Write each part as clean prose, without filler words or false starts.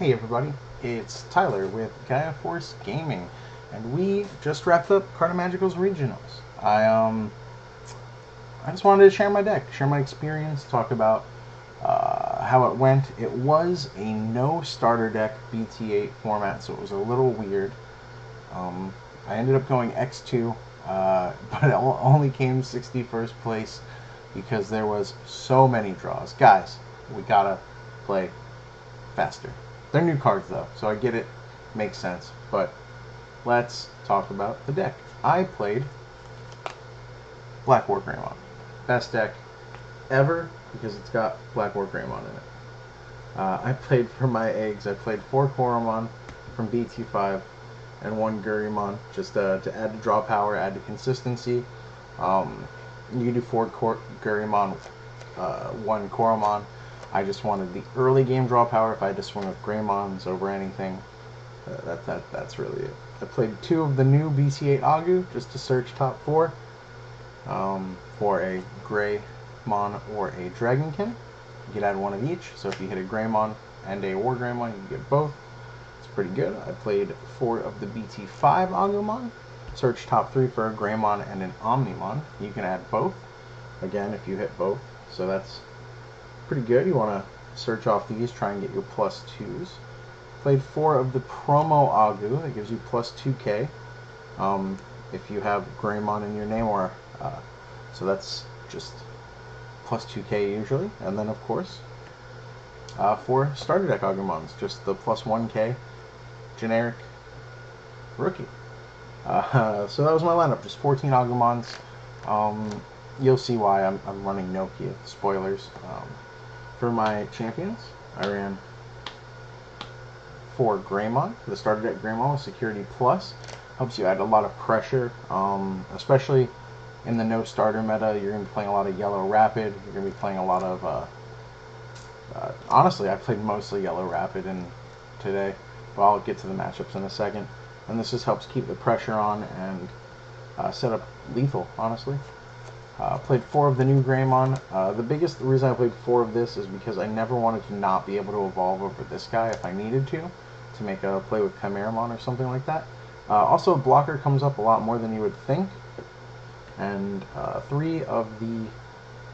Hey everybody, it's Tyler with Gaia Force Gaming, and we just wrapped up Cartomagical's Regionals. I just wanted to share my deck, share my experience, talk about how it went. It was a no starter deck BT08 format, so it was a little weird. I ended up going X2, but it only came 61st place because there was so many draws. Guys, we gotta play faster. They're new cards though, so I get it, makes sense. But let's talk about the deck. I played Blackwargreymon. Best deck ever because it's got Blackwargreymon in it. I played for my eggs. I played 4 Koromon from BT5 and 1 Gurymon just to add to draw power, add to consistency. You can do 4 Gurymon, 1 Koromon. I just wanted the early game draw power if I had to swing with Greymons over anything. That's really it. I played 2 of the new BT8 Agu just to search top 4 for a Greymon or a Dragonkin. You could add 1 of each, so if you hit a Greymon and a Wargreymon, you can get both. It's pretty good. I played 4 of the BT5 Agumon. Search top 3 for a Greymon and an Omnimon. You can add both, again, if you hit both. So that's pretty good. You want to search off these, try and get your plus 2s. Played 4 of the promo Agu. That gives you plus 2k if you have Greymon in your name, or so that's just plus 2k usually. And then of course 4 starter deck Agumons, just the plus 1k generic rookie. So that was my lineup, just 14 Agumons. You'll see why I'm running Nokia. Spoilers. For my champions, I ran 4 Greymon. The starter deck Greymon with Security Plus helps you add a lot of pressure, especially in the no starter meta. You're going to be playing a lot of Yellow Rapid. You're going to be playing a lot of honestly, I played mostly Yellow Rapid today, but I'll get to the matchups in a second. And this just helps keep the pressure on and set up lethal, honestly. Played 4 of the new Greymon. The biggest reason I played 4 of this is because I never wanted to not be able to evolve over this guy if I needed to make a play with Chimeramon or something like that. Also, blocker comes up a lot more than you would think. And 3 of the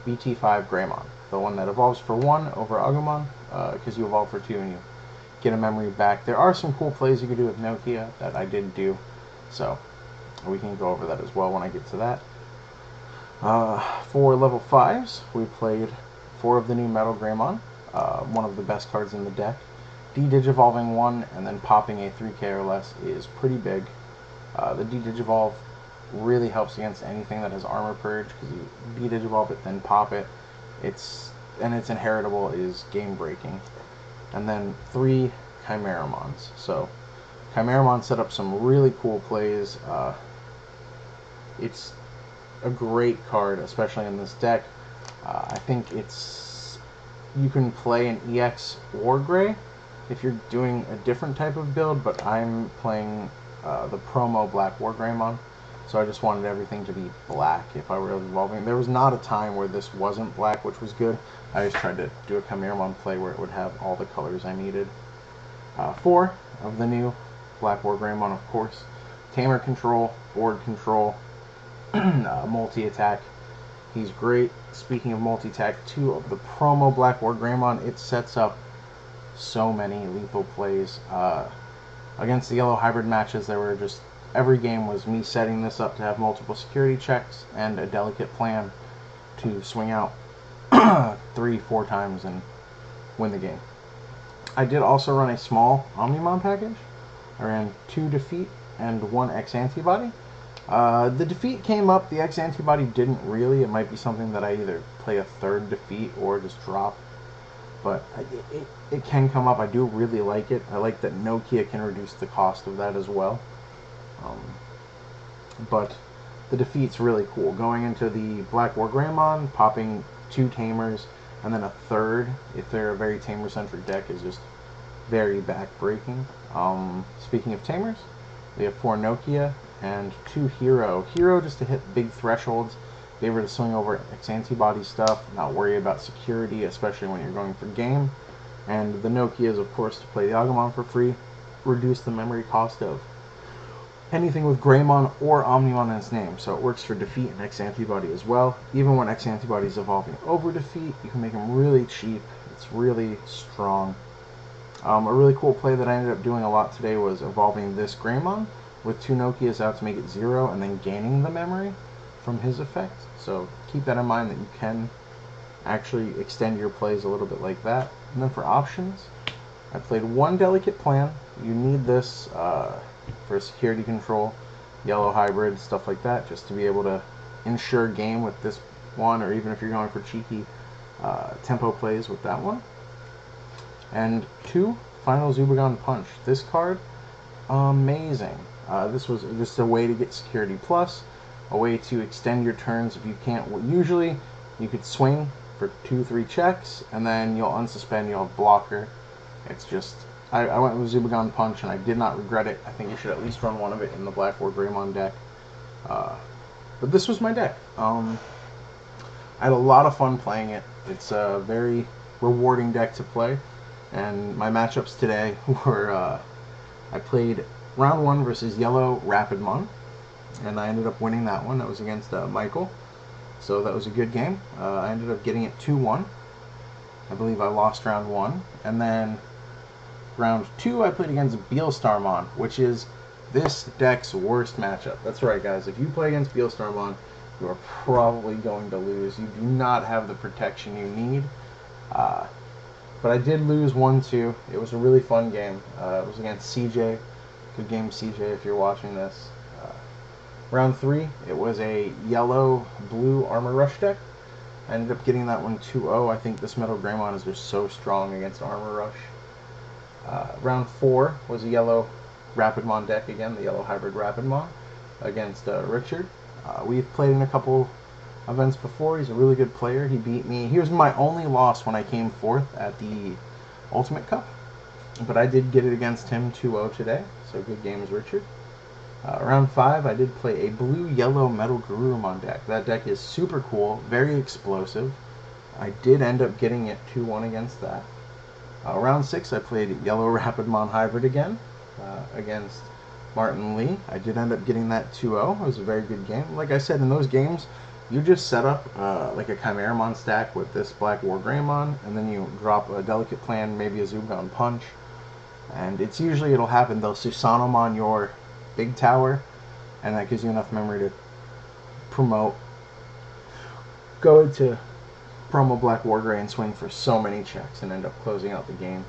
BT5 Greymon, the one that evolves for 1 over Agumon, because you evolve for 2 and you get a memory back. There are some cool plays you can do with Nokia that I did do, so we can go over that as well when I get to that. For level 5s, we played 4 of the new Metal Greymon, one of the best cards in the deck. De-Digivolving 1 and then popping a 3k or less is pretty big. The De-Digivolve really helps against anything that has Armor Purge, because you De-Digivolve it, then pop it. It's inheritable is game breaking. And then 3 Chimeramons. So Chimeramon set up some really cool plays. It's a great card, especially in this deck. I think you can play an EX or Gray if you're doing a different type of build, but I'm playing the promo Blackwargreymon, so I just wanted everything to be black if I were evolving. There was not a time where this wasn't black, which was good. I just tried to do a Chimeramon play where it would have all the colors I needed. 4 of the new Blackwargreymon, of course. Tamer control, board control, multi-attack. He's great. Speaking of multi-attack, 2 of the promo Blackwargreymon, it sets up so many lethal plays. Against the yellow hybrid matches, there were just every game was me setting this up to have multiple security checks and a delicate plan to swing out 3-4 times and win the game. I did also run a small Omnimon package. I ran 2 defeat and 1 X antibody. The defeat came up, the X antibody didn't really. It might be something that I either play a 3rd defeat or just drop. But it can come up. I do really like it. I like that Nokia can reduce the cost of that as well. But the defeat's really cool. Going into the Blackwargreymon, popping 2 Tamers, and then a 3rd, if they're a very Tamer-centric deck, is just very back-breaking. Speaking of Tamers, we have 4 Nokia and 2 Hero. Hero just to hit big thresholds, be able to swing over X antibody stuff, not worry about security, especially when you're going for game. And the Nokia is, of course, to play the Agumon for free, reduce the memory cost of anything with Greymon or Omnimon in its name. So it works for Defeat and X Antibody as well. Even when X Antibody is evolving over Defeat, you can make them really cheap. It's really strong. A really cool play that I ended up doing a lot today was evolving this Greymon with 2 Nokias out to make it 0 and then gaining the memory from his effect. So keep that in mind, that you can actually extend your plays a little bit like that. And then for options, I played 1 Delicate Plan. You need this for security control, yellow hybrid, stuff like that, just to be able to ensure game with this one, or even if you're going for cheeky tempo plays with that one. And 2, Final Zubagon Punch. This card, amazing. This was just a way to get security plus, a way to extend your turns if you can't. Usually, you could swing for 2-3 checks, and then you'll unsuspend, you'll have blocker. It's just, I went with Zubagon Punch, and I did not regret it. I think you should at least run one of it in the Blackwargreymon deck. But this was my deck. I had a lot of fun playing it. It's a very rewarding deck to play. And my matchups today were, I played round 1 versus Yellow Rapidmon, and I ended up winning that one. That was against Michael, so that was a good game. I ended up getting it 2-1. I believe I lost round 1. And then round 2, I played against Beelstarmon, which is this deck's worst matchup. That's right, guys. If you play against Beelstarmon, you are probably going to lose. You do not have the protection you need. But I did lose 1-2. It was a really fun game. It was against CJ. Good game, CJ, if you're watching this. Round 3, it was a yellow-blue Armor Rush deck. I ended up getting that one 2-0. I think this Metal Greymon is just so strong against Armor Rush. Round 4 was a yellow Rapidmon deck again, the yellow hybrid Rapidmon, against Richard. We've played in a couple events before. He's a really good player. He beat me. He was my only loss when I came 4th at the Ultimate Cup, but I did get it against him 2-0 today, so good games, Richard. Round 5, I did play a blue-yellow Metal Garurumon deck. That deck is super cool, very explosive. I did end up getting it 2-1 against that. Round 6, I played yellow Rapidmon hybrid again against Martin Lee. I did end up getting that 2-0. It was a very good game. Like I said, in those games, you just set up like a Chimeramon stack with this Blackwargreymon, and then you drop a Delicate Plan, maybe a Zubagon Punch, and it's usually, it'll happen, they'll Susanomon your big tower, and that gives you enough memory to promote, go into promo Blackwargrey and swing for so many checks and end up closing out the game.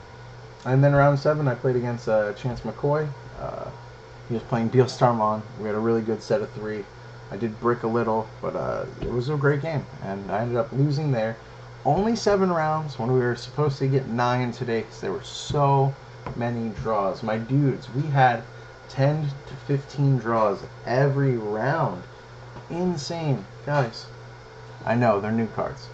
And then round 7, I played against Chance McCoy. He was playing Beelstarmon. We had a really good set of 3. I did brick a little, but it was a great game, and I ended up losing there. Only 7 rounds when we were supposed to get 9 today, because there were so many draws. My dudes, we had 10 to 15 draws every round. Insane. Guys, I know, they're new cards.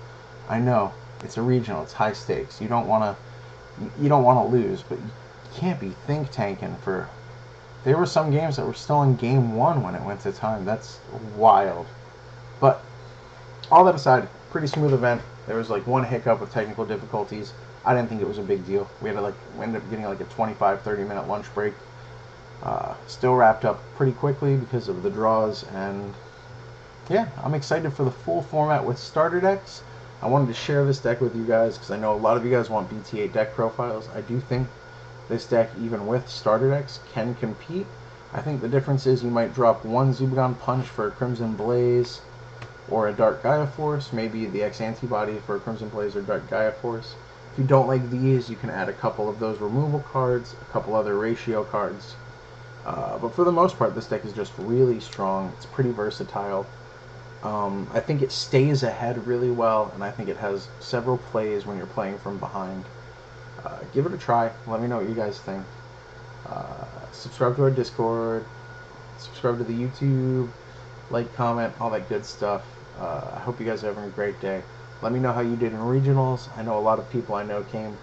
I know, it's a regional, it's high stakes. You don't want to lose, but you can't be think tanking for... There were some games that were still in game 1 when it went to time. That's wild. But all that aside, pretty smooth event. There was like one hiccup with technical difficulties. I didn't think it was a big deal. We ended up getting like a 25-30 minute lunch break. Still wrapped up pretty quickly because of the draws, and yeah, I'm excited for the full format with starter decks. I wanted to share this deck with you guys because I know a lot of you guys want BT8 deck profiles. I do think this deck, even with starter decks, can compete. I think the difference is you might drop one Zubagon Punch for a Crimson Blaze or a Dark Gaia Force, maybe the X Antibody for a Crimson Blaze or Dark Gaia Force. If you don't like these, you can add a couple of those removal cards, a couple other ratio cards. But for the most part, this deck is just really strong. It's pretty versatile. I think it stays ahead really well, and I think it has several plays when you're playing from behind. Give it a try. Let me know what you guys think. Subscribe to our Discord. Subscribe to the YouTube. Like, comment, all that good stuff. I hope you guys are having a great day. Let me know how you did in regionals. I know a lot of people I know came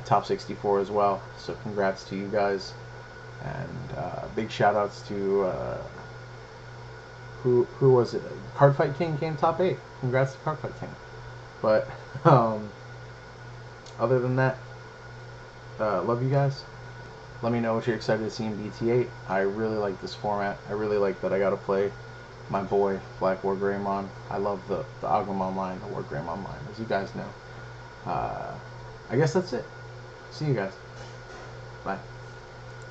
top 64 as well, so congrats to you guys. And big shout outs to who was it? Cardfight King came top 8. Congrats to Cardfight King. But other than that, love you guys. Let me know what you're excited to see in BT8. I really like this format. I really like that I got to play my boy, Blackwargreymon. I love the Agumon line, the Wargreymon line, as you guys know. I guess that's it. See you guys. Bye.